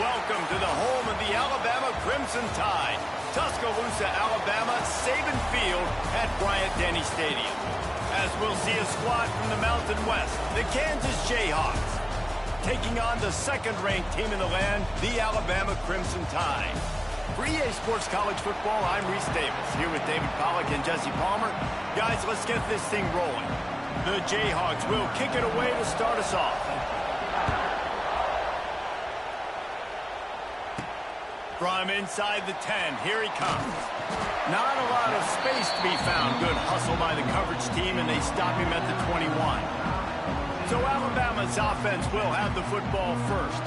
welcome to the home of the Alabama Crimson Tide. Tuscaloosa, Alabama, Saban Field at Bryant-Denny Stadium. As we'll see a squad from the Mountain West, the Kansas Jayhawks, taking on the second-ranked team in the land, the Alabama Crimson Tide. For EA Sports College Football, I'm Reese Davis, here with David Pollack and Jesse Palmer. Guys, let's get this thing rolling. The Jayhawks will kick it away to start us off. From inside the 10, here he comes. Not a lot of space to be found. Good hustle by the coverage team, and they stop him at the 21. So Alabama's offense will have the football first.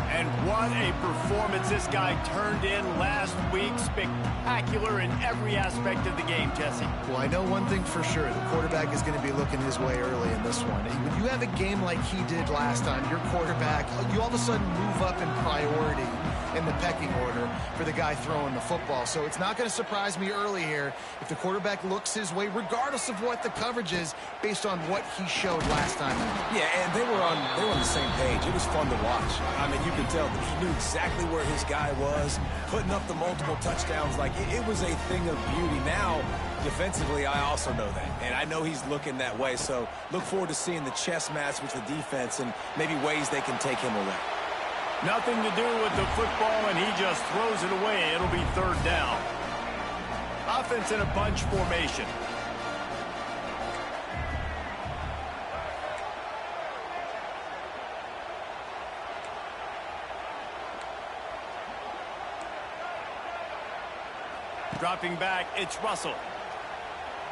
And what a performance this guy turned in last week. Spectacular in every aspect of the game, Jesse. Well, I know one thing for sure. The quarterback is going to be looking his way early in this one. When you have a game like he did last time, your quarterback, you all of a sudden move up in priority in the pecking order for the guy throwing the football. So it's not going to surprise me early here if the quarterback looks his way, regardless of what the coverage is, based on what he showed last time. Yeah, and they were on the same page. It was fun to watch. I mean, you could tell that he knew exactly where his guy was, putting up the multiple touchdowns. Like, it was a thing of beauty. Now, defensively, I also know that, and I know he's looking that way. So look forward to seeing the chess match with the defense and maybe ways they can take him away. Nothing to do with the football, and he just throws it away. It'll be third down. Offense in a bunch formation. Dropping back, it's Russell.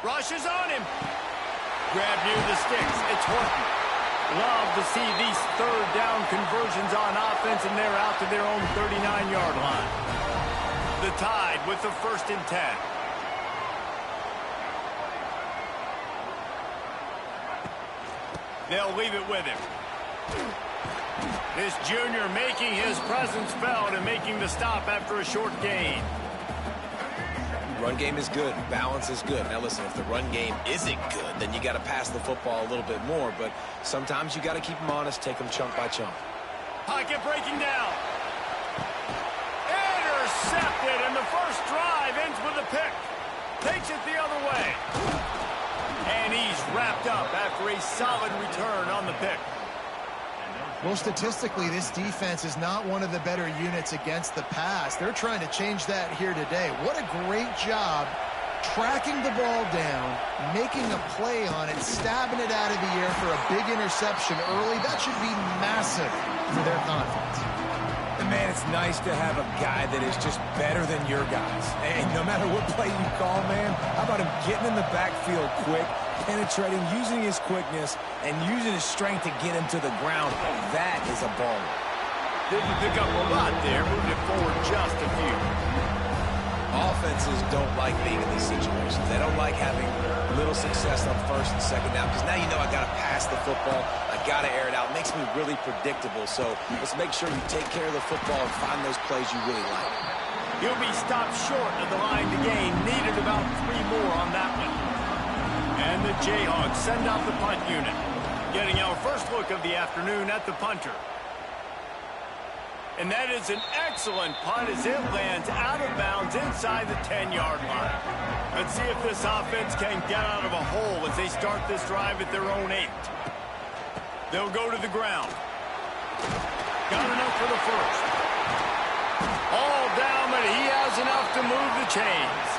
Rushes on him. Grab near the sticks. It's Horton. Love to see these third down conversions on offense, and they're out to their own 39-yard line. The Tide with the 1st and 10. They'll leave it with him. This junior making his presence felt and making the stop after a short gain. Run game is good. Balance is good. Now, listen, if the run game isn't good, then you got to pass the football a little bit more. But sometimes you got to keep them honest, take them chunk by chunk. Pocket breaking down. Intercepted, and the first drive ends with a pick. Takes it the other way. And he's wrapped up after a solid return on the pick. Well, statistically, this defense is not one of the better units against the pass. They're trying to change that here today. What a great job tracking the ball down, making a play on it, stabbing it out of the air for a big interception early. That should be massive for their confidence. And, man, it's nice to have a guy that is just better than your guys. And no matter what play you call, man, how about him getting in the backfield quick, penetrating, using his quickness, and using his strength to get him to the ground. That is a baller. Didn't pick up a lot there, moved it forward just a few. Offenses don't like being in these situations. They don't like having little success on 1st and 2nd down, because now you know I got to pass the football. I got to air it out. It makes me really predictable. So let's make sure you take care of the football and find those plays you really like. He'll be stopped short of the line to gain. Needed about 3 more on that one. And the Jayhawks send out the punt unit. Getting our first look of the afternoon at the punter. And that is an excellent punt as it lands out of bounds inside the 10-yard line. Let's see if this offense can get out of a hole as they start this drive at their own 8. They'll go to the ground. Got enough for the first. All down, but he has enough to move the chains.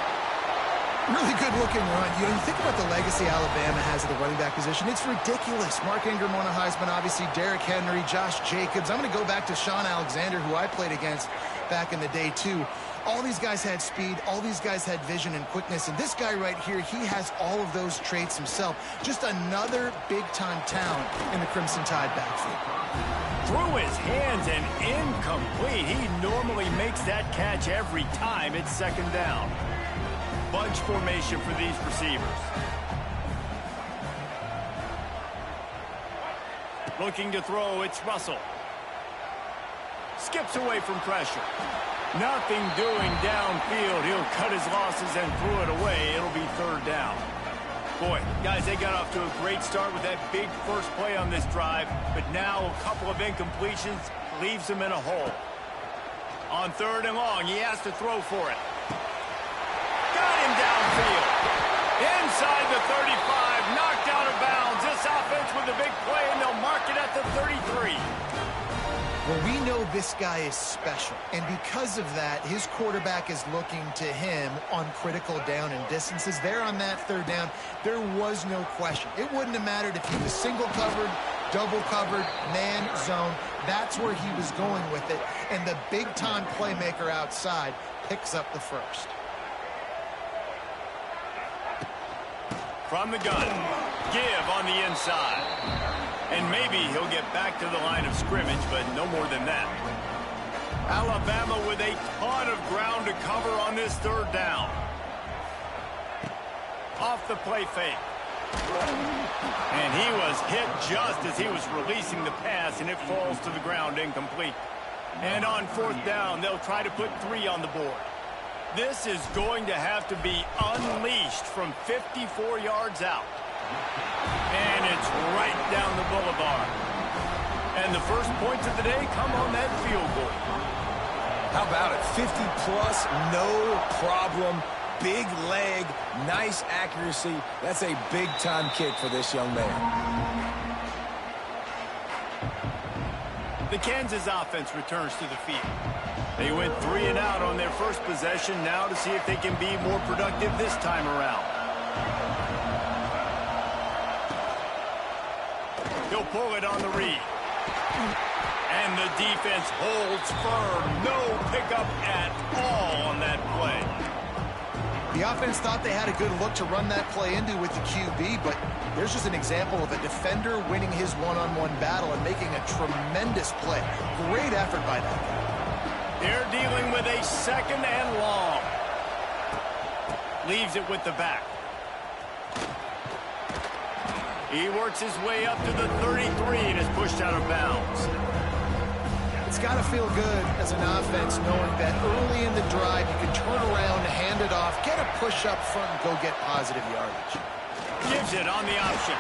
Really good-looking run. You think about the legacy Alabama has at the running back position. It's ridiculous. Mark Ingram won a Heisman, obviously. Derrick Henry, Josh Jacobs. I'm going to go back to Sean Alexander, who I played against back in the day, too. All these guys had speed. All these guys had vision and quickness. And this guy right here, he has all of those traits himself. Just another big-time talent in the Crimson Tide backfield. Through his hands and incomplete. He normally makes that catch every time. It's 2nd down. Bunch formation for these receivers. Looking to throw, it's Russell. Skips away from pressure. Nothing doing downfield. He'll cut his losses and throw it away. It'll be 3rd down. Boy, guys, they got off to a great start with that big first play on this drive, but now a couple of incompletions leaves them in a hole. On 3rd and long, he has to throw for it. Got him downfield. Inside the 35, knocked out of bounds. This offense with a big play, and they'll mark it at the 33. Well, we know this guy is special, and because of that, his quarterback is looking to him on critical down and distances. There on that 3rd down, there was no question. It wouldn't have mattered if he was single covered, double covered, man, zone. That's where he was going with it, and the big-time playmaker outside picks up the first. From the gun, give on the inside. And maybe he'll get back to the line of scrimmage, but no more than that. Alabama with a ton of ground to cover on this 3rd down. Off the play fake. And he was hit just as he was releasing the pass, and it falls to the ground incomplete. And on 4th down, they'll try to put 3 on the board. This is going to have to be unleashed from 54 yards out. And it's right down the boulevard. And the first points of the day come on that field goal. How about it? 50-plus, no problem. Big leg, nice accuracy. That's a big-time kick for this young man. The Kansas offense returns to the field. They went 3 and out on their first possession, now to see if they can be more productive this time around. He'll pull it on the read. And the defense holds firm. No pickup at all on that play. The offense thought they had a good look to run that play into with the QB, but there's just an example of a defender winning his one-on-one battle and making a tremendous play. Great effort by that guy. They're dealing with a 2nd and long. Leaves it with the back. He works his way up to the 33 and is pushed out of bounds. It's got to feel good as an offense knowing that early in the drive you can turn around, hand it off, get a push up front, and go get positive yardage. Gives it on the option.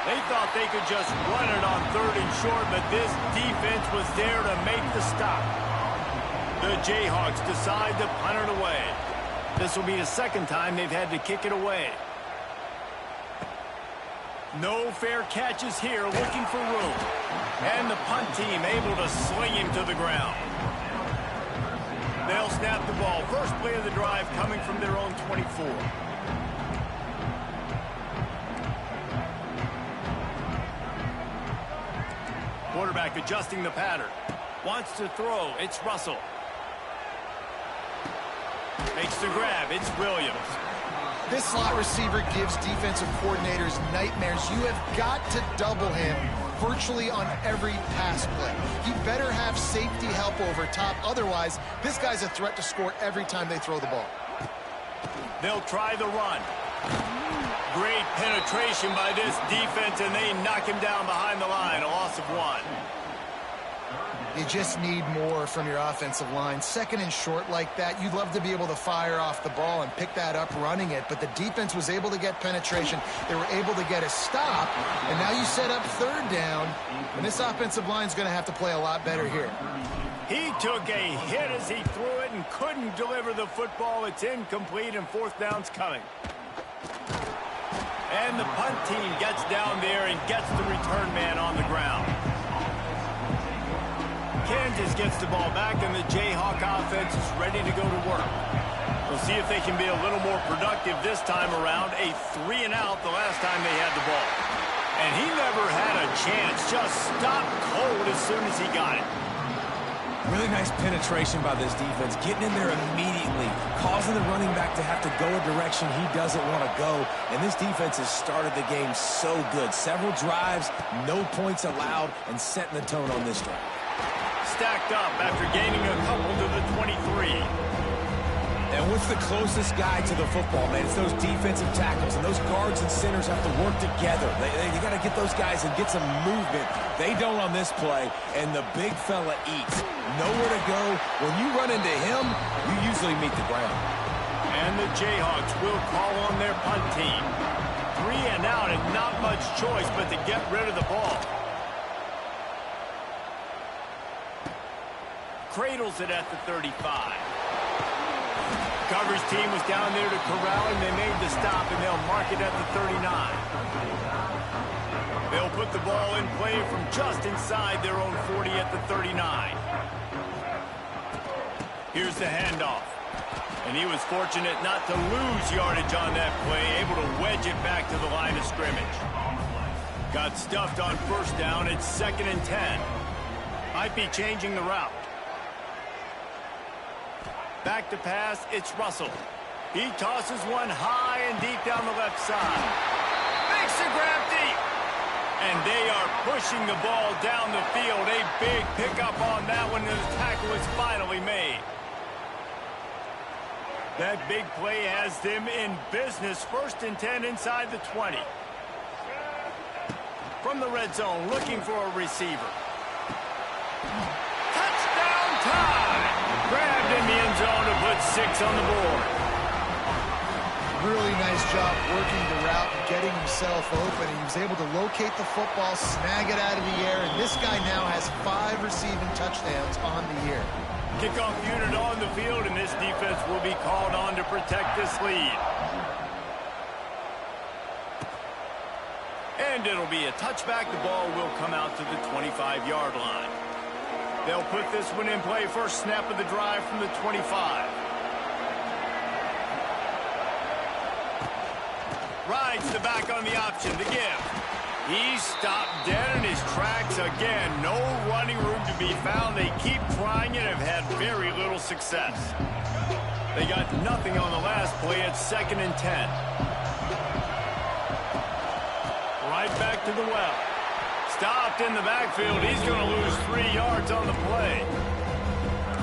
They thought they could just run it on 3rd and short, but this defense was there to make the stop. The Jayhawks decide to punt it away. This will be the 2nd time they've had to kick it away. No fair catches here, looking for room. And the punt team able to sling him to the ground. They'll snap the ball. First play of the drive coming from their own 24. Quarterback adjusting the pattern. Wants to throw. It's Russell. Makes the grab. It's Williams. This slot receiver gives defensive coordinators nightmares. You have got to double him virtually on every pass play. He better have safety help over top. Otherwise, this guy's a threat to score every time they throw the ball. They'll try the run. Great penetration by this defense, and they knock him down behind the line. A loss of 1. You just need more from your offensive line. 2nd and short like that, you'd love to be able to fire off the ball and pick that up running it, but the defense was able to get penetration. They were able to get a stop, and now you set up 3rd down, and this offensive line is going to have to play a lot better here. He took a hit as he threw it and couldn't deliver the football. It's incomplete, and 4th down's coming. And the punt team gets down there and gets the return man on the ground. Kansas gets the ball back, and the Jayhawk offense is ready to go to work. We'll see if they can be a little more productive this time around. A 3 and out the last time they had the ball. And he never had a chance. Just stopped cold as soon as he got it. Really nice penetration by this defense, getting in there immediately, causing the running back to have to go a direction he doesn't want to go. And this defense has started the game so good. Several drives, no points allowed, and setting the tone on this drive. Stacked up after gaining a couple to the 23. And what's the closest guy to the football, man? It's those defensive tackles, and those guards and centers have to work together. They got to get those guys and get some movement. They don't on this play, and the big fella eats. Nowhere to go. When you run into him, you usually meet the ground. And the Jayhawks will call on their punt team. 3 and out, and not much choice but to get rid of the ball. cradles it at the 35. Coverage team was down there to corral him. They made the stop, and they'll mark it at the 39. They'll put the ball in play from just inside their own 40 at the 39. Here's the handoff. And he was fortunate not to lose yardage on that play, able to wedge it back to the line of scrimmage. Got stuffed on first down. It's 2nd and 10. Might be changing the route. Back to pass, it's Russell. He tosses one high and deep down the left side. Makes the grab deep. And they are pushing the ball down the field. A big pickup on that one, and the tackle is finally made. That big play has them in business. 1st and 10 inside the 20. From the red zone, looking for a receiver. Touchdown time! Grabbed in the end zone to put 6 on the board. Really nice job working the route and getting himself open. He was able to locate the football, snag it out of the air, and this guy now has 5 receiving touchdowns on the year. Kickoff unit on the field, and this defense will be called on to protect this lead. And it'll be a touchback. The ball will come out to the 25-yard line. They'll put this one in play. First snap of the drive from the 25. Rides the back on the option to give. He's stopped dead in his tracks again. No running room to be found. They keep trying it and have had very little success. They got nothing on the last play. It's 2nd and 10. Right back to the well. Stopped in the backfield. He's going to lose 3 yards on the play.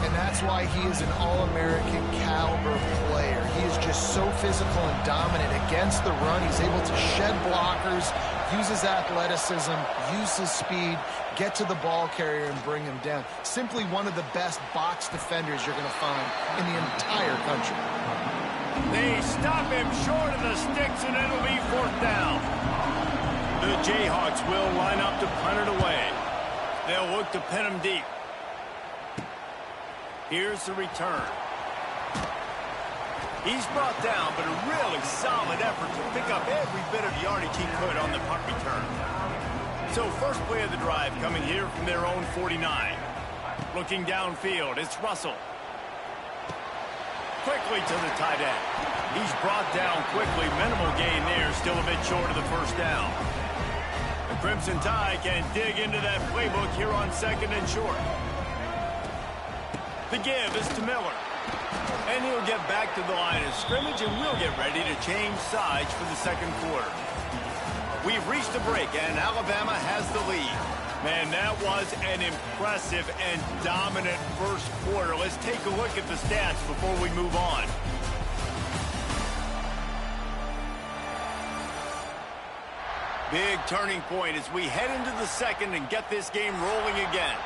And that's why he is an All-American caliber player. He is just so physical and dominant against the run. He's able to shed blockers, use his athleticism, use his speed, get to the ball carrier and bring him down. Simply one of the best box defenders you're going to find in the entire country. They stop him short of the sticks, and it'll be 4th down. The Jayhawks will line up to punt it away. They'll look to pin him deep. Here's the return. He's brought down, but a really solid effort to pick up every bit of yardage he could on the punt return. So first play of the drive coming here from their own 49. Looking downfield, it's Russell. Quickly to the tight end. He's brought down quickly. Minimal gain there, still a bit short of the first down. The Crimson Tide can dig into that playbook here on 2nd and short. The give is to Miller. And he'll get back to the line of scrimmage, and we'll get ready to change sides for the 2nd quarter. We've reached a break, and Alabama has the lead. Man, that was an impressive and dominant first quarter. Let's take a look at the stats before we move on. Big turning point as we head into the 2nd and get this game rolling again.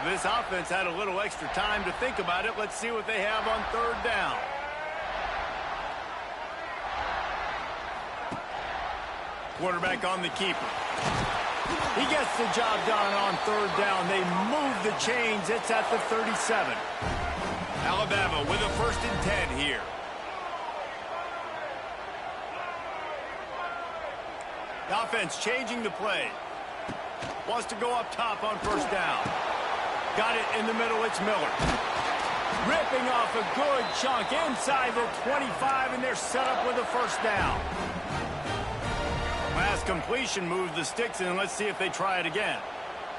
This offense had a little extra time to think about it. Let's see what they have on 3rd down. Quarterback on the keeper. He gets the job done on 3rd down. They move the chains. It's at the 37. Alabama with a 1st and 10 here. The offense changing the play. Wants to go up top on 1st down. Got it in the middle, it's Miller. Ripping off a good chunk inside the 25, and they're set up with a 1st down. Last completion moved the sticks in, and let's see if they try it again.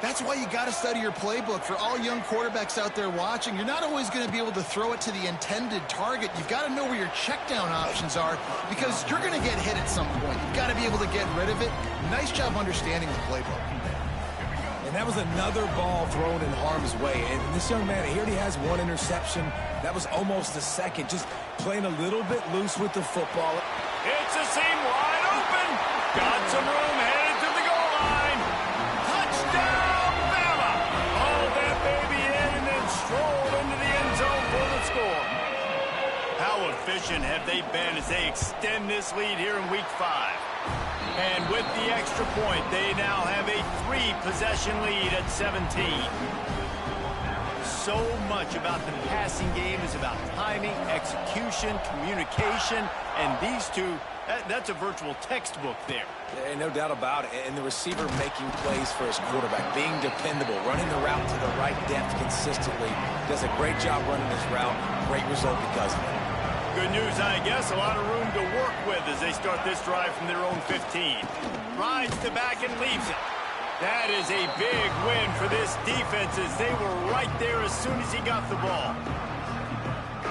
That's why you got to study your playbook. For all young quarterbacks out there watching, you're not always going to be able to throw it to the intended target. You've got to know where your check down options are, because you're going to get hit at some point. You've got to be able to get rid of it. Nice job understanding the playbook. And that was another ball thrown in harm's way. And this young man, he already has 1 interception. That was almost a 2nd. Just playing a little bit loose with the football. It's a seam wide open. Got some room, headed to the goal line. Touchdown, Bama. Hauled that baby in and then strolled into the end zone for the score. How efficient have they been as they extend this lead here in Week 5? And with the extra point, they now have a 3-possession lead at 17. So much about the passing game is about timing, execution, communication, and these two, that's a virtual textbook there. No doubt about it. And the receiver making plays for his quarterback, being dependable, running the route to the right depth consistently. Does a great job running his route. Great result because of it. Good news, I guess. A lot of room to work with as they start this drive from their own 15. Rides the back and leaves it. That is a big win for this defense as they were right there as soon as he got the ball.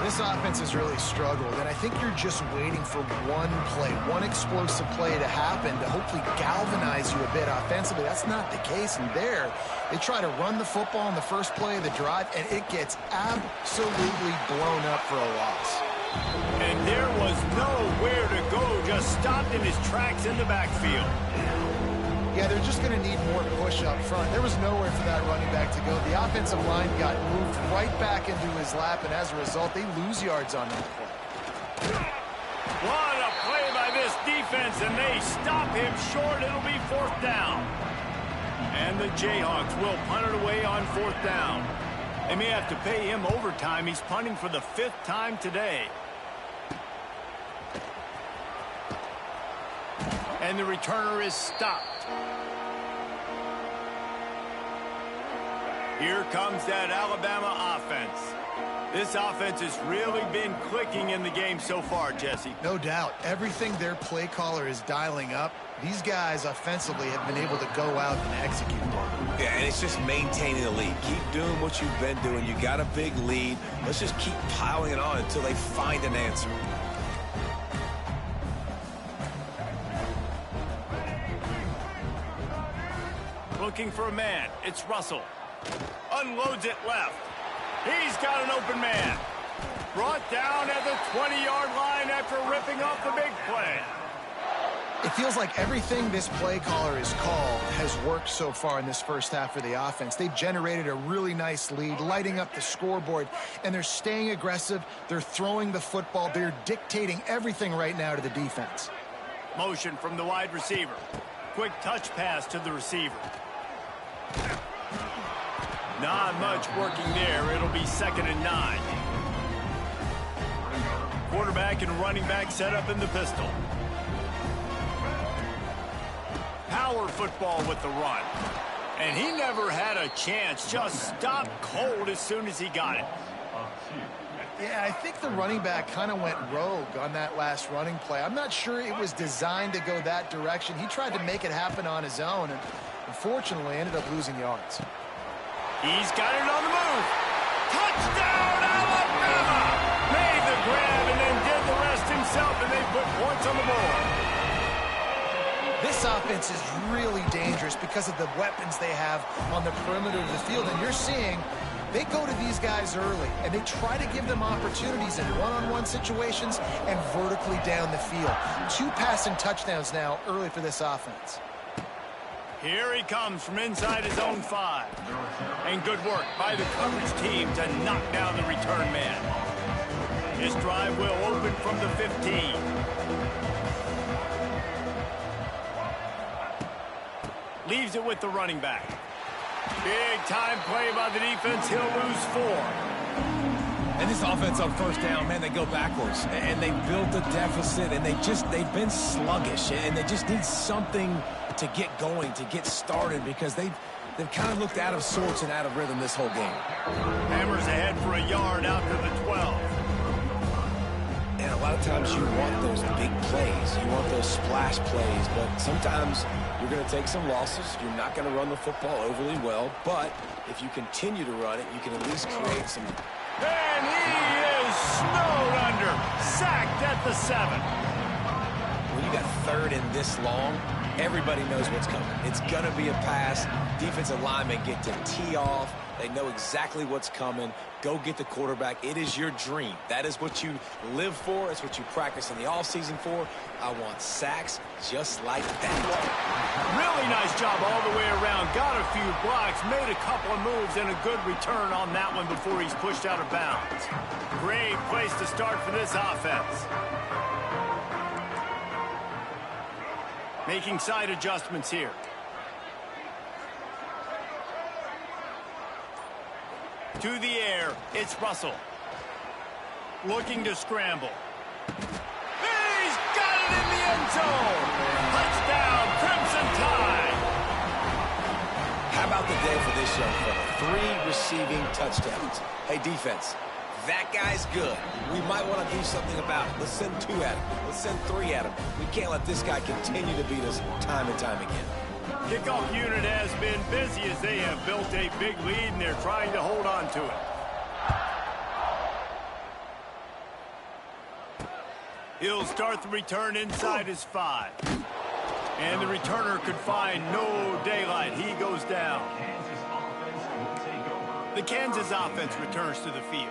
This offense has really struggled, and I think you're just waiting for one play, one explosive play to happen to hopefully galvanize you a bit offensively. That's not the case, and there, they try to run the football in the first play of the drive, and it gets absolutely blown up for a loss. And there was nowhere to go, just stopped in his tracks in the backfield. Yeah, they're just going to need more push up front. There was nowhere for that running back to go. The offensive line got moved right back into his lap, and as a result, they lose yards on that play. What a play by this defense, and they stop him short. It'll be 4th down. And the Jayhawks will punt it away on 4th down. They may have to pay him overtime. He's punting for the 5th time today. And the returner is stopped. Here comes that Alabama offense. This offense has really been clicking in the game so far, Jesse. No doubt. Everything their play caller is dialing up, these guys offensively have been able to go out and execute that. Yeah, and it's just maintaining the lead. Keep doing what you've been doing. You got a big lead. Let's just keep piling it on until they find an answer. Looking for a man. It's Russell. Unloads it left. He's got an open man. Brought down at the 20-yard line after ripping off the big play. It feels like everything this play caller has called has worked so far in this first half for the offense. They've generated a really nice lead, lighting up the scoreboard, and they're staying aggressive. They're throwing the football. They're dictating everything right now to the defense. Motion from the wide receiver. Quick touch pass to the receiver. Not much working there. It'll be 2nd and 9. Quarterback and running back set up in the pistol. Power football with the run. And he never had a chance. Just stopped cold as soon as he got it. Yeah, I think the running back kind of went rogue on that last running play. I'm not sure it was designed to go that direction. He tried to make it happen on his own, and unfortunately ended up losing yards. He's got it on the move. Touchdown, Alabama! Made the grab and then did the rest himself, and they put points on the board. This offense is really dangerous because of the weapons they have on the perimeter of the field, and you're seeing they go to these guys early, and they try to give them opportunities in one-on-one situations and vertically down the field. 2 passing touchdowns now early for this offense. Here he comes from inside his own 5. And good work by the coverage team to knock down the return man. This drive will open from the 15. Leaves it with the running back. Big time play by the defense. He'll lose 4. And this offense on 1st down, man, they go backwards. And they built a deficit, and they've been sluggish. And they just need something to get going, to get started, because they've kind of looked out of sorts and out of rhythm this whole game. Hammers ahead for a yard out to the 12. And a lot of times you want those big plays. You want those splash plays, but sometimes you're going to take some losses. You're not going to run the football overly well, but if you continue to run it, you can at least create some. And he is snowed under. Sacked at the 7. When you got 3rd and this long, everybody knows what's coming. It's going to be a pass. Defensive linemen get to tee off. They know exactly what's coming. Go get the quarterback. It is your dream. That is what you live for. It's what you practice in the offseason for. I want sacks just like that. Really nice job all the way around. Got a few blocks, made a couple of moves, and a good return on that one before he's pushed out of bounds. Great place to start for this offense. Making side adjustments here. To the air, it's Russell. Looking to scramble. He's got it in the end zone! Touchdown, Crimson Tide! How about the day for this young fella? 3 receiving touchdowns. Hey, defense, that guy's good. We might want to do something about it. Let's send 2 at him. Let's send 3 at him. We can't let this guy continue to beat us time and time again. Kickoff unit has been busy as they have built a big lead, and they're trying to hold on to it. He'll start the return inside his 5. And the returner could find no daylight. He goes down. The Kansas offense returns to the field.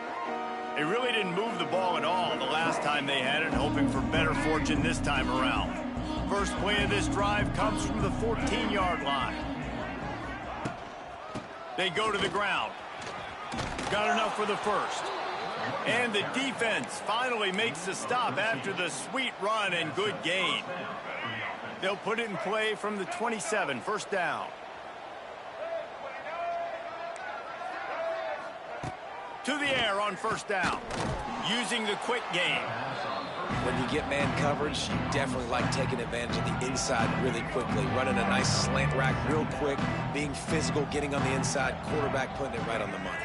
They really didn't move the ball at all the last time they had it, hoping for better fortune this time around. First play of this drive comes from the 14-yard line. They go to the ground. Got enough for the first. And the defense finally makes the stop after the sweet run and good gain. They'll put it in play from the 27, first down. To the air on first down, using the quick game. When you get man coverage, you definitely like taking advantage of the inside really quickly, running a nice slant rack real quick, being physical, getting on the inside, quarterback putting it right on the money.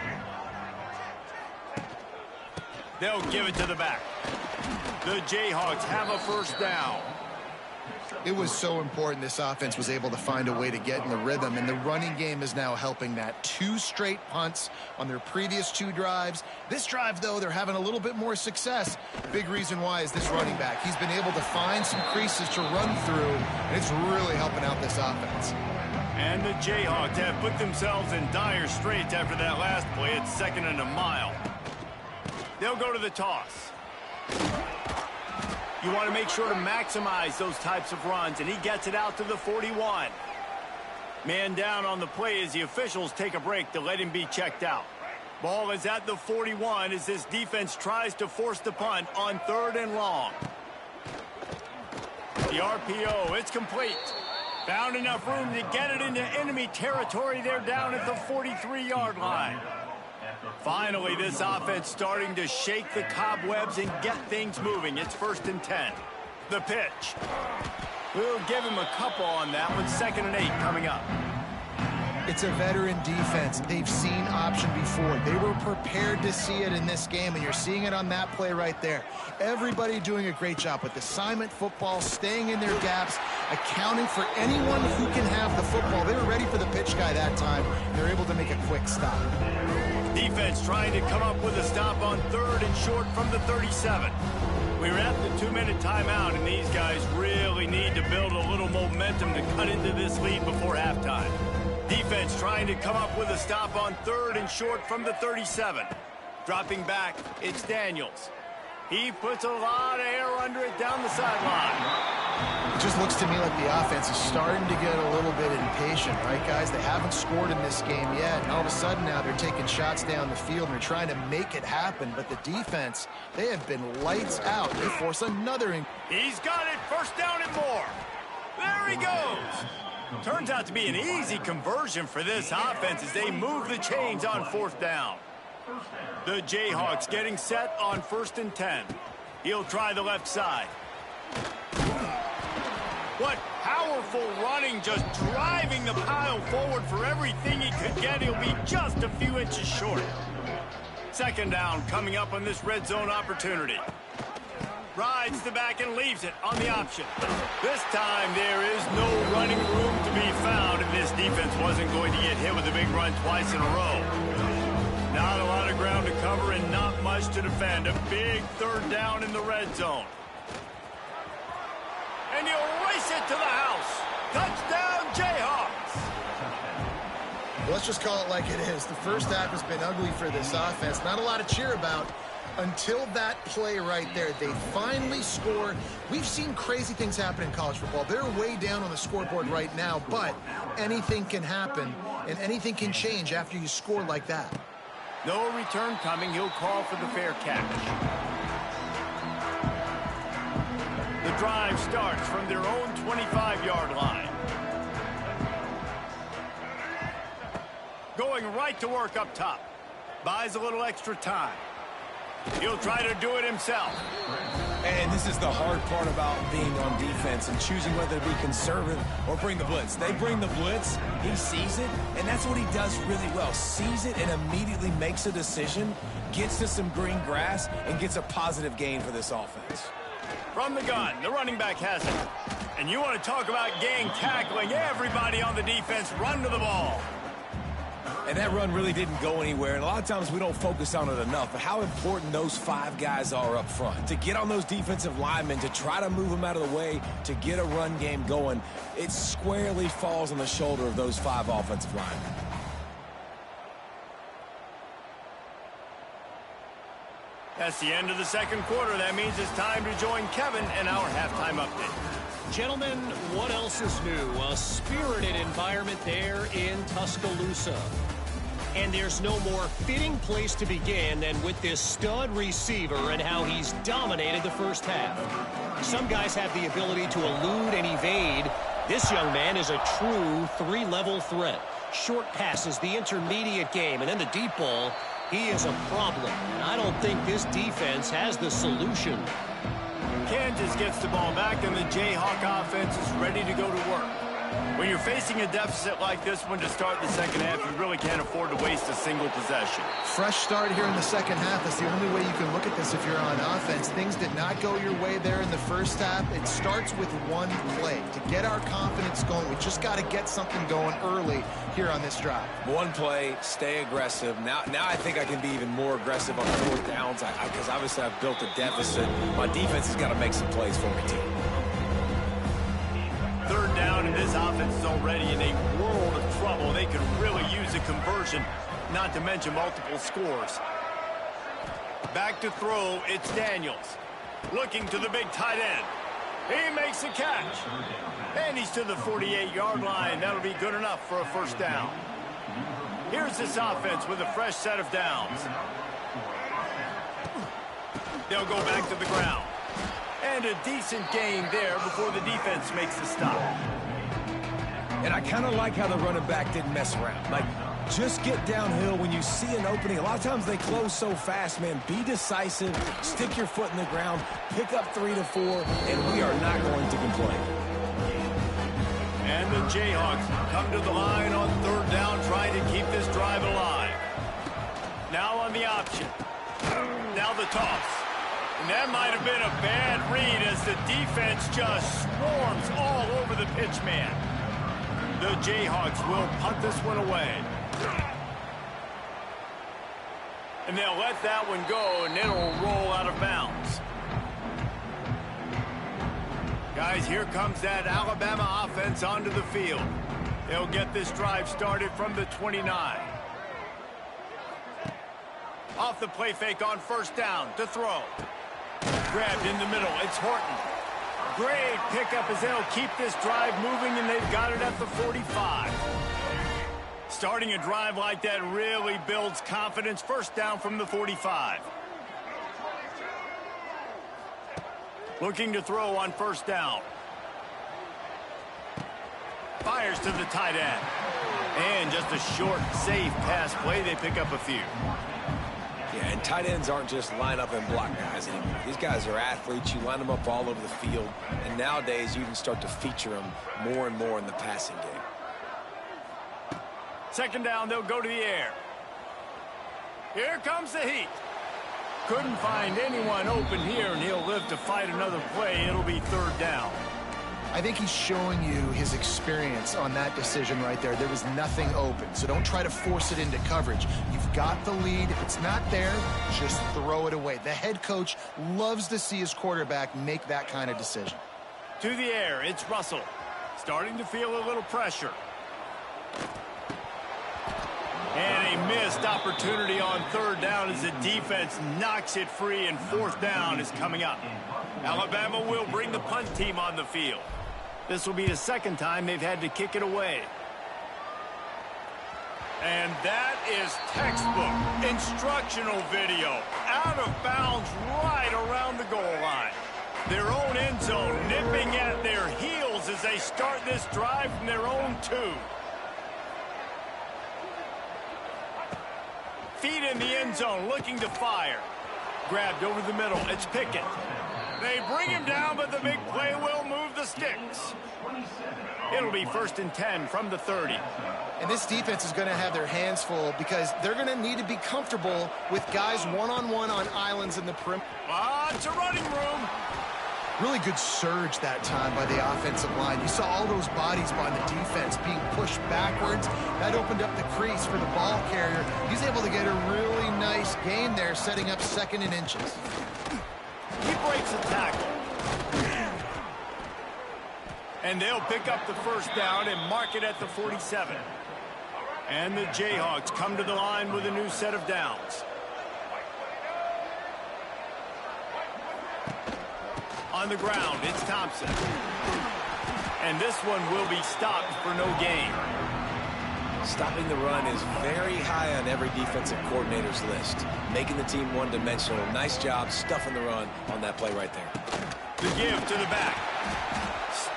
They'll give it to the back. The Jayhawks have a first down. It was so important this offense was able to find a way to get in the rhythm, and the running game is now helping that. 2 straight punts on their previous 2 drives. This drive, though, they're having a little bit more success. Big reason why is this running back. He's been able to find some creases to run through, and it's really helping out this offense. And the Jayhawks have put themselves in dire straits after that last play. It's 2nd and a mile. They'll go to the toss. You want to make sure to maximize those types of runs, and he gets it out to the 41. Man down on the play as the officials take a break to let him be checked out. Ball is at the 41 as this defense tries to force the punt on 3rd and long. The RPO, it's complete. Found enough room to get it into enemy territory. They're down at the 43-yard line. Finally, this offense starting to shake the cobwebs and get things moving. It's 1st and 10. The pitch. We'll give him a couple on that one. 2nd and 8 coming up. It's a veteran defense. They've seen option before. They were prepared to see it in this game, and you're seeing it on that play right there. Everybody doing a great job with assignment football, staying in their gaps, accounting for anyone who can have the football. They were ready for the pitch guy that time. They're able to make a quick stop. Defense trying to come up with a stop on 3rd and short from the 37. We're at the 2-minute timeout, and these guys really need to build a little momentum to cut into this lead before halftime. Defense trying to come up with a stop on 3rd and short from the 37. Dropping back, it's Daniels. He puts a lot of air under it down the sideline. It just looks to me like the offense is starting to get a little bit impatient, right, guys? They haven't scored in this game yet, and all of a sudden now they're taking shots down the field and they're trying to make it happen. But the defense, they have been lights out. They force another. He's got it, 1st down and more. There he goes. Turns out to be an easy conversion for this offense as they move the chains on 4th down. The Jayhawks getting set on 1st and 10. He'll try the left side. What powerful running, just driving the pile forward for everything he could get. He'll be just a few inches short. 2nd down coming up on this red zone opportunity. Rides the back and leaves it on the option. This time there is no running room to be found if this defense wasn't going to get hit with a big run twice in a row. Not a lot of ground to cover and not much to defend. A big 3rd down in the red zone. And he'll race it to the house. Touchdown, Jayhawks. Well, let's just call it like it is. The first half has been ugly for this offense. Not a lot to cheer about until that play right there. They finally score. We've seen crazy things happen in college football. They're way down on the scoreboard right now, but anything can happen, and anything can change after you score like that. No return coming. He'll call for the fair catch. The drive starts from their own 25-yard line. Going right to work up top. Buys a little extra time. He'll try to do it himself. And this is the hard part about being on defense and choosing whether to be conservative or bring the blitz. They bring the blitz, he sees it, and that's what he does really well. Sees it and immediately makes a decision, gets to some green grass, and gets a positive gain for this offense. From the gun, the running back has it. And you want to talk about gang tackling. Everybody on the defense run to the ball. And that run really didn't go anywhere, and a lot of times we don't focus on it enough, but how important those 5 guys are up front. To get on those defensive linemen, to try to move them out of the way, to get a run game going, it squarely falls on the shoulder of those 5 offensive linemen. That's the end of the second quarter. That means it's time to join Kevin in our halftime update. Gentlemen, what else is new? A spirited environment there in Tuscaloosa. And there's no more fitting place to begin than with this stud receiver and how he's dominated the first half. Some guys have the ability to elude and evade. This young man is a true 3-level threat. Short passes, the intermediate game, and then the deep ball. He is a problem, and I don't think this defense has the solution. Kansas gets the ball back, and the Jayhawk offense is ready to go to work. When you're facing a deficit like this one to start the second half, you really can't afford to waste a single possession. Fresh start here in the second half. That's the only way you can look at this if you're on offense. Things did not go your way there in the first half. It starts with one play. To get our confidence going, we just got to get something going early here on this drive. One play, stay aggressive. Now I think I can be even more aggressive on 4th downs because obviously I've built a deficit. My defense has got to make some plays for me, too. 3rd down, and this offense is already in a world of trouble. They could really use a conversion, not to mention multiple scores. Back to throw, it's Daniels. Looking to the big tight end. He makes a catch. And he's to the 48-yard line. That'll be good enough for a first down. Here's this offense with a fresh set of downs. They'll go back to the ground. And a decent gain there before the defense makes the stop. And I kind of like how the running back didn't mess around. Like, just get downhill when you see an opening. A lot of times they close so fast, man. Be decisive, stick your foot in the ground, pick up 3 to 4, and we are not going to complain. And the Jayhawks come to the line on 3rd down, trying to keep this drive alive. Now on the option. Now the toss. And that might have been a bad read as the defense just swarms all over the pitch man. The Jayhawks will punt this one away. And they'll let that one go, and it'll roll out of bounds. Guys, here comes that Alabama offense onto the field. They'll get this drive started from the 29. Off the play fake on 1st down to throw. Grabbed in the middle. It's Horton. Great pickup as they'll keep this drive moving, and they've got it at the 45. Starting a drive like that really builds confidence. 1st down from the 45. Looking to throw on 1st down. Fires to the tight end. And just a short, safe pass play. They pick up a few. Yeah, and tight ends aren't just line up and block guys anymore. These guys are athletes. You line them up all over the field. And nowadays, you can start to feature them more and more in the passing game. 2nd down, they'll go to the air. Here comes the heat. Couldn't find anyone open here, and he'll live to fight another play. It'll be 3rd down. I think he's showing you his experience on that decision right there. There was nothing open, so don't try to force it into coverage. You've got the lead. If it's not there, just throw it away. The head coach loves to see his quarterback make that kind of decision. To the air, it's Russell. Starting to feel a little pressure. And a missed opportunity on 3rd down as the defense knocks it free, and 4th down is coming up. Alabama will bring the punt team on the field. This will be the 2nd time they've had to kick it away. And that is textbook instructional video. Out of bounds right around the goal line. Their own end zone, nipping at their heels as they start this drive from their own 2. Feet in the end zone, looking to fire. Grabbed over the middle, it's Pickett. They bring him down, but the big play will move the sticks. It'll be 1st and 10 from the 30. And this defense is going to have their hands full because they're going to need to be comfortable with guys one-on-one on islands in the perimeter. Lots of running room. Really good surge that time by the offensive line. You saw all those bodies by the defense being pushed backwards. That opened up the crease for the ball carrier. He's able to get a really nice gain there, setting up 2nd and inches. He breaks the tackle. And they'll pick up the 1st down and mark it at the 47. And the Jayhawks come to the line with a new set of downs. On the ground, it's Thompson. And this one will be stopped for no gain. Stopping the run is very high on every defensive coordinator's list. Making the team one-dimensional. Nice job stuffing the run on that play right there. The give to the back.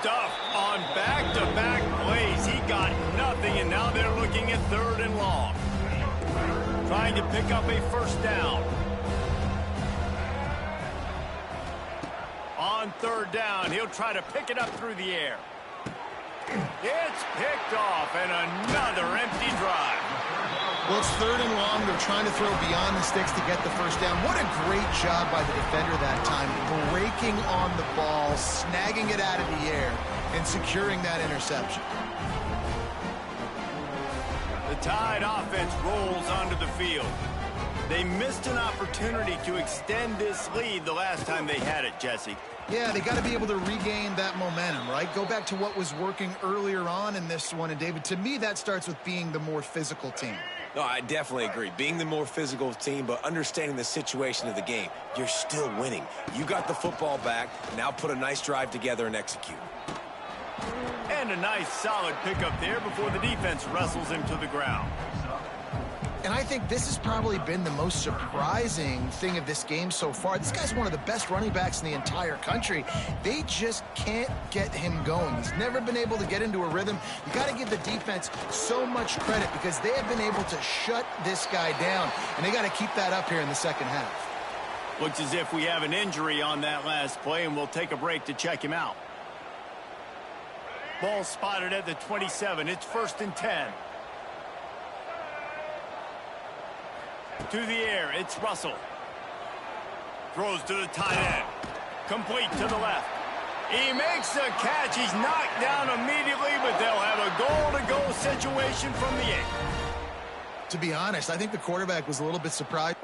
Stuff on back-to-back plays. He got nothing, and now they're looking at 3rd and long. Trying to pick up a 1st down. On 3rd down, he'll try to pick it up through the air. It's picked off, and another empty drive. Well, it's 3rd and long. They're trying to throw beyond the sticks to get the 1st down. What a great job by the defender that time, breaking on the ball, snagging it out of the air, and securing that interception. The Tide offense rolls onto the field. They missed an opportunity to extend this lead the last time they had it, Jesse. Yeah, they got to be able to regain that momentum, right? Go back to what was working earlier on in this one. And, David, to me, that starts with being the more physical team. No, I definitely agree. Being the more physical team, but understanding the situation of the game. You're still winning. You got the football back. Now put a nice drive together and execute. And a nice solid pickup there before the defense wrestles him to the ground. And I think this has probably been the most surprising thing of this game so far. This guy's one of the best running backs in the entire country. They just can't get him going. He's never been able to get into a rhythm. You got to give the defense so much credit because they have been able to shut this guy down, and they got to keep that up here in the 2nd half. Looks as if we have an injury on that last play, and we'll take a break to check him out. Ball spotted at the 27. It's 1st and 10. To the air, it's Russell. Throws to the tight end. Complete to the left. He makes the catch. He's knocked down immediately, but they'll have a goal-to-go situation from the 8. To be honest, I think the quarterback was a little bit surprised.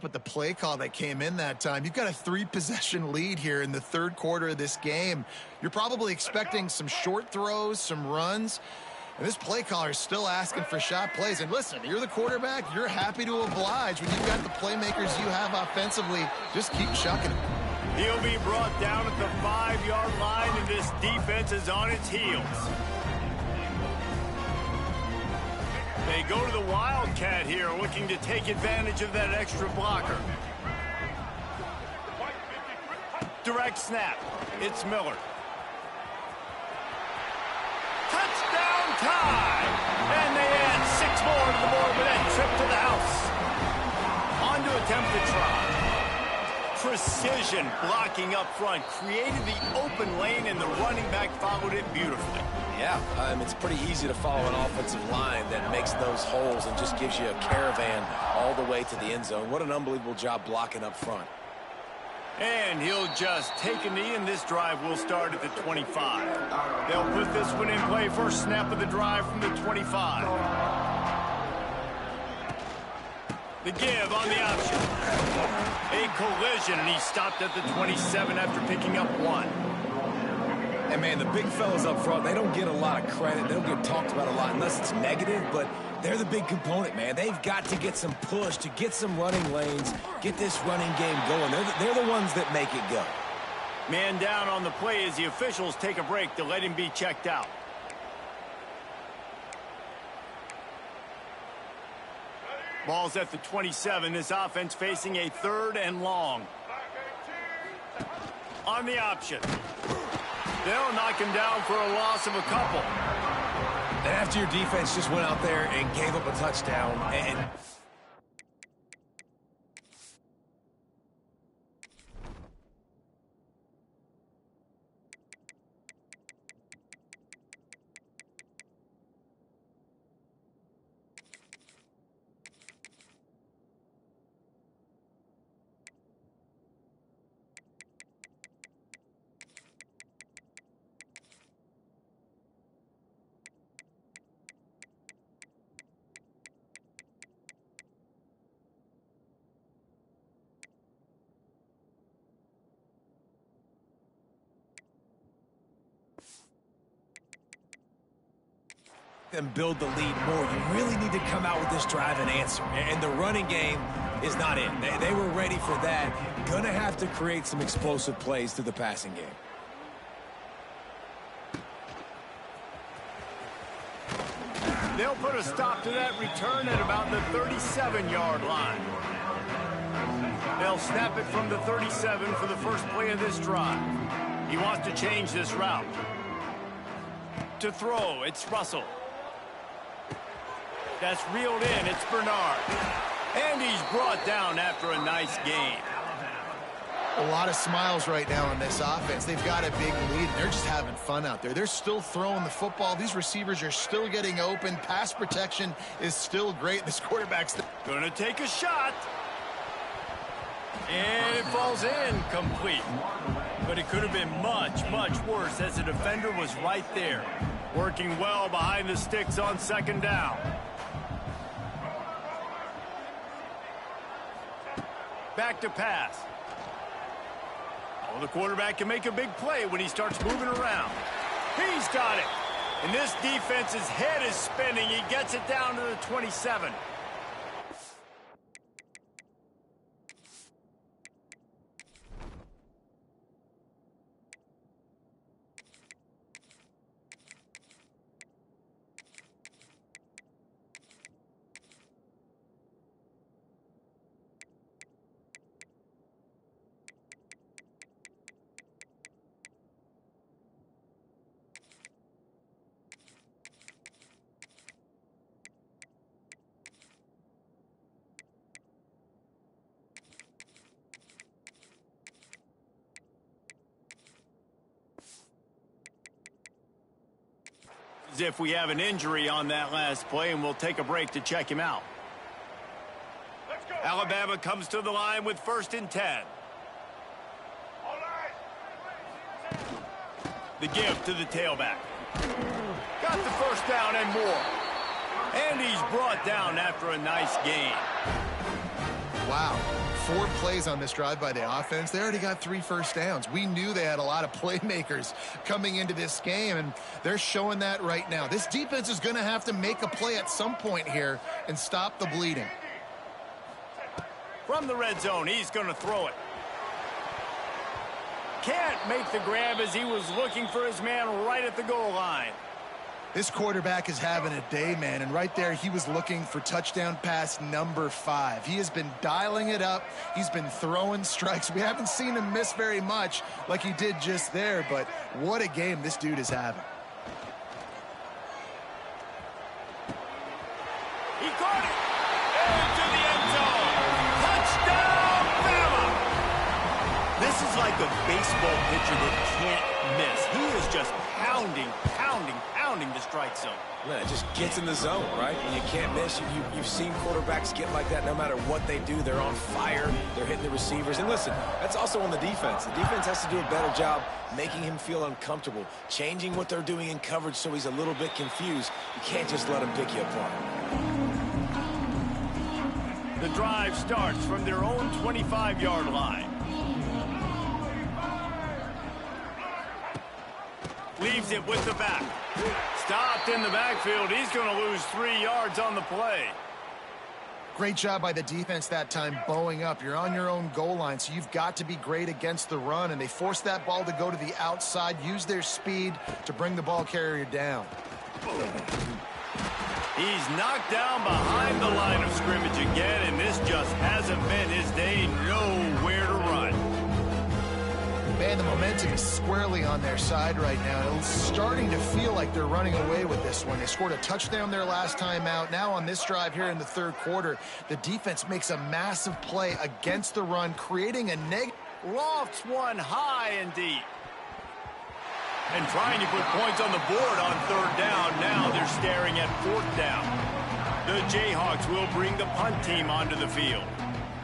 But the play call that came in that time, you've got a 3-possession lead here in the 3rd quarter of this game. You're probably expecting some short throws, some runs, and this play caller is still asking for shot plays. And listen, you're the quarterback, you're happy to oblige when you've got the playmakers you have offensively. Just keep chucking them. He'll be brought down at the 5-yard line, and this defense is on its heels. They go to the Wildcat here, looking to take advantage of that extra blocker. Direct snap. It's Miller. Touchdown time! And they add 6 more to the board with that trip to the house. On to attempt the try. Precision blocking up front created the open lane, and the running back followed it beautifully. Yeah, it's pretty easy to follow an offensive line that makes those holes and just gives you a caravan all the way to the end zone. What an unbelievable job blocking up front. And he'll just take a knee, and this drive will start at the 25. They'll put this one in play. First snap of the drive from the 25. The give on the option. A collision, and he stopped at the 27 after picking up 1. And, man, the big fellas up front, they don't get a lot of credit. They don't get talked about a lot unless it's negative, but they're the big component, man. They've got to get some push, to get some running lanes, get this running game going. They're the ones that make it go. Man down on the play as the officials take a break to let him be checked out. Ball's at the 27. This offense facing a 3rd and long. On the option. They'll knock him down for a loss of a couple. And after your defense just went out there and gave up a touchdown, and and build the lead more. You really need to come out with this drive and answer. And the running game is not in. They were ready for that. Gonna have to create some explosive plays through the passing game. They'll put a stop to that return at about the 37-yard line. They'll snap it from the 37 for the first play of this drive. He wants to change this route. To throw, it's Russell. That's reeled in, it's Bernard. And he's brought down after a nice game. A lot of smiles right now on this offense. They've got a big lead, and they're just having fun out there. They're still throwing the football. These receivers are still getting open. Pass protection is still great. This quarterback's gonna take a shot. And it falls in complete. But it could have been much, much worse as the defender was right there. Working well behind the sticks on 2nd down. Back to pass. Oh, the quarterback can make a big play when he starts moving around. He's got it. And this defense's head is spinning. He gets it down to the 27. As if we have an injury on that last play, and we'll take a break to check him out. Alabama comes to the line with 1st and 10. The give to the tailback. Got the first down and more. And he's brought down after a nice gain. Wow. 4 plays on this drive by the offense. They already got 3 first downs. We knew they had a lot of playmakers coming into this game, and they're showing that right now. This defense is going to have to make a play at some point here and stop the bleeding. From the red zone, he's going to throw it. Can't make the grab as he was looking for his man right at the goal line. This quarterback is having a day, man, and right there he was looking for touchdown pass number 5. He has been dialing it up. He's been throwing strikes. We haven't seen him miss very much like he did just there, but what a game this dude is having. He caught it into the end zone. Touchdown, Bama! This is like a baseball pitcher that can't miss. He is just pounding the strike zone. Man, it just gets in the zone, right? And you can't miss. You've seen quarterbacks get like that no matter what they do. They're on fire. They're hitting the receivers. And listen, that's also on the defense. The defense has to do a better job making him feel uncomfortable, changing what they're doing in coverage so he's a little bit confused. You can't just let him pick you apart. The drive starts from their own 25-yard line. Leaves it with the back. Stopped in the backfield. He's going to lose 3 yards on the play. Great job by the defense that time, bowing up. You're on your own goal line, so you've got to be great against the run, and they forced that ball to go to the outside, use their speed to bring the ball carrier down. He's knocked down behind the line of scrimmage again, and this just hasn't been his day. Nowhere to run. Man, the momentum is squarely on their side right now. It's starting to feel like they're running away with this one. They scored a touchdown their last time out. Now on this drive here in the third quarter, the defense makes a massive play against the run, creating a negative. Lofts one high and deep. And trying to put points on the board on third down. Now they're staring at fourth down. The Jayhawks will bring the punt team onto the field.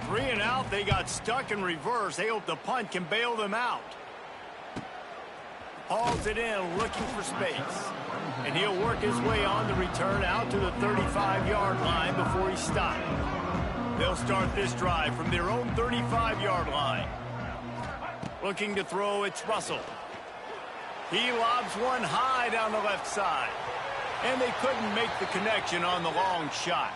3 and out, they got stuck in reverse. They hope the punt can bail them out. Hauls it in, looking for space. And he'll work his way on the return out to the 35-yard line before he's stopped. They'll start this drive from their own 35-yard line. Looking to throw, it's Russell. He lobs one high down the left side. And they couldn't make the connection on the long shot.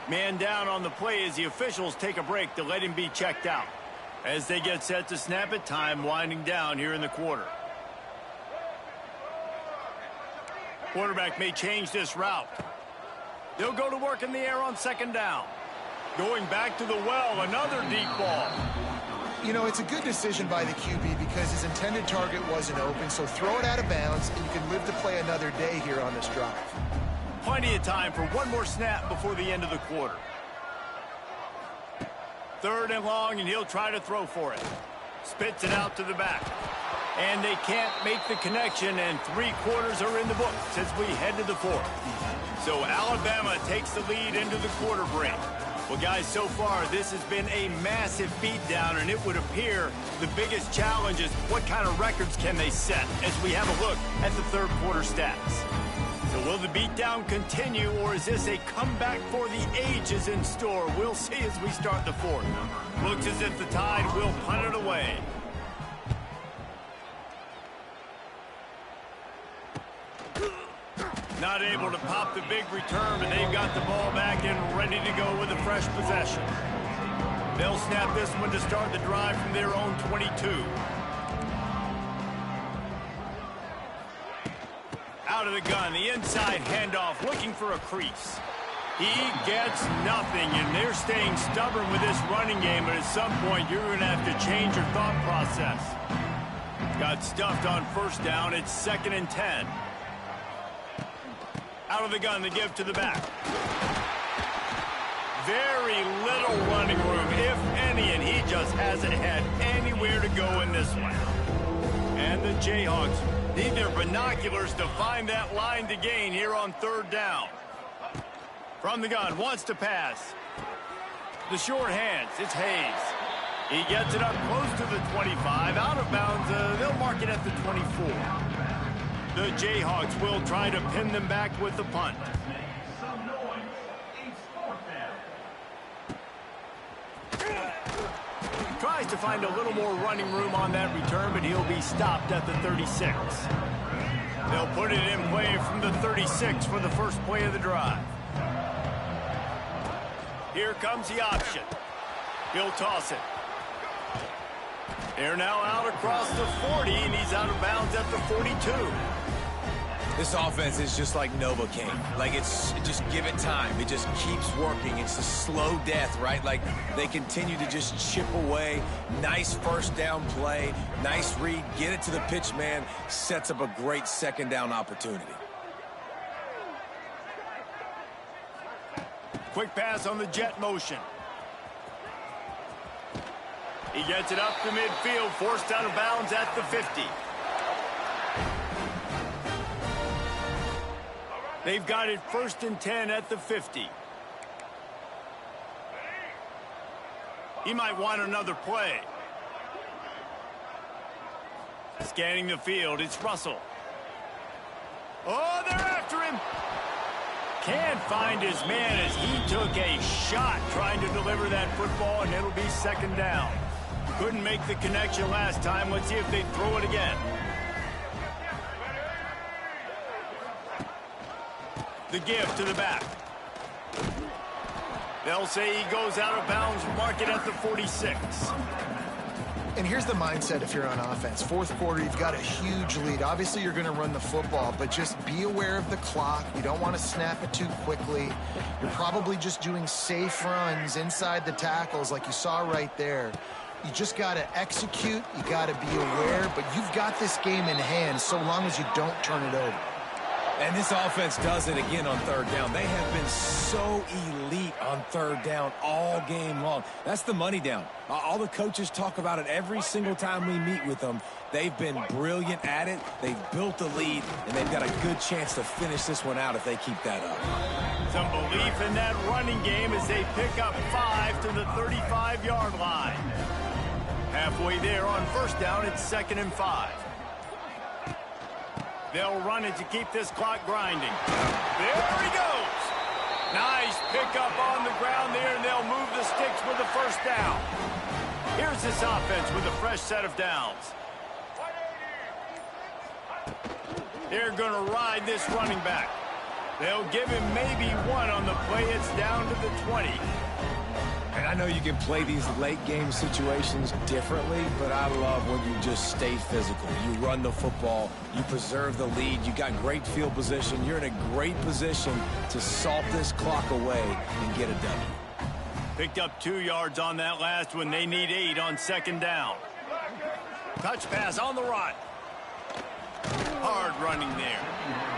Man down on the play as the officials take a break to let him be checked out. As they get set to snap it, time winding down here in the quarter. Quarterback may change this route. They'll go to work in the air on second down. Going back to the well, another deep ball. You know, it's a good decision by the QB because his intended target wasn't open, so throw it out of bounds, and you can live to play another day here on this drive. Plenty of time for one more snap before the end of the quarter. Third and long, and he'll try to throw for it. Spits it out to the back. And they can't make the connection, and 3 quarters are in the books as we head to the fourth. So Alabama takes the lead into the quarter break. Well, guys, so far, this has been a massive beatdown, and it would appear the biggest challenge is what kind of records can they set as we have a look at the third quarter stats. So will the beatdown continue, or is this a comeback for the ages in store? We'll see as we start the fourth. Looks as if the Tide will punt it away. Not able to pop the big return, but they've got the ball back and ready to go with a fresh possession. They'll snap this one to start the drive from their own 22. Out of the gun, the inside handoff, looking for a crease. He gets nothing, and they're staying stubborn with this running game, but at some point you're going to have to change your thought process. Got stuffed on first down. It's 2nd and 10. Out of the gun, the give to the back. Very little running room, if any, and he just hasn't had anywhere to go in this one. And the Jayhawks need their binoculars to find that line to gain here on third down. From the gun, wants to pass. The short hands, it's Hayes. He gets it up close to the 25, out of bounds. They'll mark it at the 24. The Jayhawks will try to pin them back with the punt. Tries to find a little more running room on that return, but he'll be stopped at the 36. They'll put it in play from the 36 for the first play of the drive. Here comes the option. He'll toss it. They're now out across the 40, and he's out of bounds at the 42. This offense is just like Novocaine. Like, just give it time. It just keeps working. It's a slow death, right? Like, they continue to just chip away. Nice first down play. Nice read. Get it to the pitch man. Sets up a great second down opportunity. Quick pass on the jet motion. He gets it up to midfield, forced out of bounds at the 50. They've got it 1st and 10 at the 50. He might want another play. Scanning the field, it's Russell. Oh, they're after him. Can't find his man as he took a shot trying to deliver that football, and it'll be 2nd down. Couldn't make the connection last time. Let's see if they throw it again. The give to the back. They'll say he goes out of bounds, mark it at the 46. And here's the mindset if you're on offense. 4th quarter, you've got a huge lead. Obviously, you're going to run the football, but just be aware of the clock. You don't want to snap it too quickly. You're probably just doing safe runs inside the tackles like you saw right there. You just got to execute. You got to be aware, but you've got this game in hand so long as you don't turn it over. And this offense does it again on 3rd down. They have been so elite on 3rd down all game long. That's the money down. All the coaches talk about it every single time we meet with them. They've been brilliant at it. They've built the lead, and they've got a good chance to finish this one out if they keep that up. Some belief in that running game as they pick up 5 to the 35-yard line. Halfway there on 1st down, it's 2nd and 5. They'll run it to keep this clock grinding. There he goes. Nice pickup on the ground there, and they'll move the sticks with the 1st down. Here's this offense with a fresh set of downs. They're going to ride this running back. They'll give him maybe 1 on the play. It's down to the 20. And I know you can play these late game situations differently, but I love when you just stay physical. You run the football, you preserve the lead, you got great field position. You're in a great position to salt this clock away and get a W. Picked up 2 yards on that last one. They need 8 on 2nd down. Touch pass on the run. Hard running there.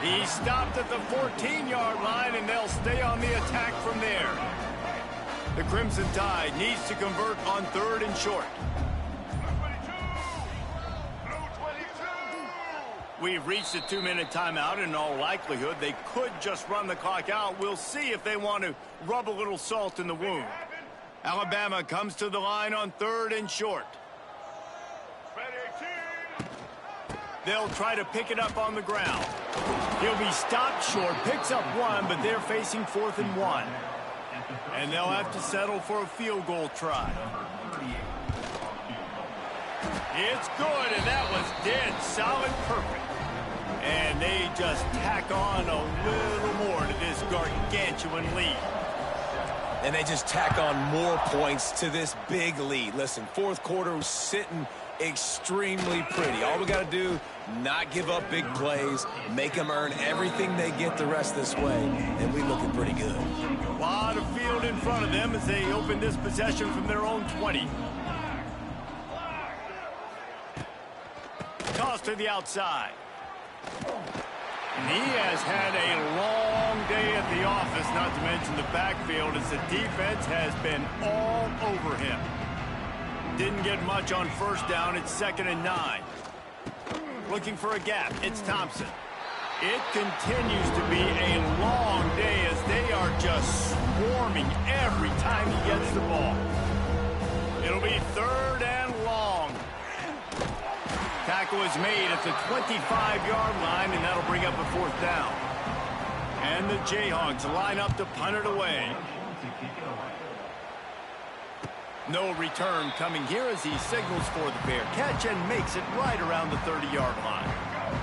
He stopped at the 14-yard line, and they'll stay on the attack from there. The Crimson Tide needs to convert on 3rd and short. We've reached a 2-minute timeout. In all likelihood, they could just run the clock out. We'll see if they want to rub a little salt in the wound. Alabama comes to the line on 3rd and short. They'll try to pick it up on the ground. He'll be stopped short, picks up 1, but they're facing 4th and 1. And they'll have to settle for a field goal try. It's good, and that was dead solid perfect. And they just tack on a little more to this gargantuan lead. And they just tack on more points to this big lead. Listen, 4th quarter was sitting extremely pretty. All we got to do, not give up big plays, make them earn everything they get the rest this way, and we looking pretty good. A lot of field in front of them as they open this possession from their own 20. Toss to the outside. And he has had a long day at the office, not to mention the backfield, as the defense has been all over him. Didn't get much on 1st down. It's 2nd and 9. Looking for a gap. It's Thompson. It continues to be a long day as they are just swarming every time he gets the ball. It'll be 3rd and long. Tackle is made at the 25-yard line, and that'll bring up a 4th down. And the Jayhawks line up to punt it away. No return coming here as he signals for the fair catch and makes it right around the 30-yard line.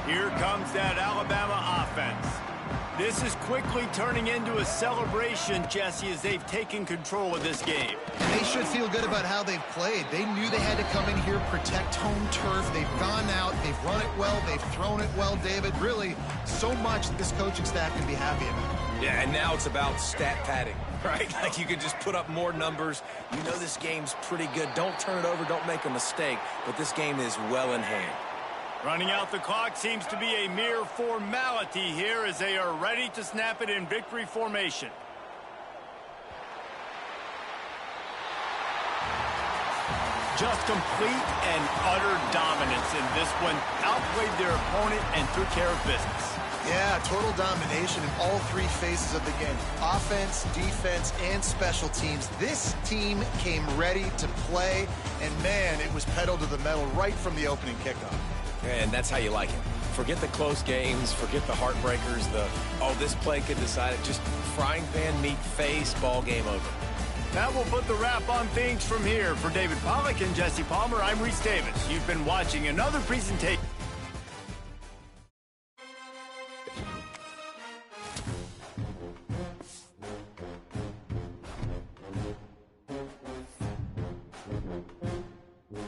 Here comes that Alabama offense. This is quickly turning into a celebration, Jesse, as they've taken control of this game. And they should feel good about how they've played. They knew they had to come in here, protect home turf. They've gone out, they've run it well, they've thrown it well, David. Really, so much that this coaching staff can be happy about. Yeah, and now it's about stat padding, right? Like you can just put up more numbers. You know this game's pretty good. Don't turn it over, don't make a mistake, but this game is well in hand. Running out the clock seems to be a mere formality here as they are ready to snap it in victory formation. Just complete and utter dominance in this one. Outplayed their opponent and took care of business. Yeah, total domination in all three phases of the game. Offense, defense, and special teams. This team came ready to play, and man, it was pedal to the metal right from the opening kickoff. And that's how you like it. Forget the close games, forget the heartbreakers, oh, this play could decide it. Just frying pan meet face, ball game over. That will put the wrap on things from here. For David Pollack and Jesse Palmer, I'm Reese Davis. You've been watching another presentation.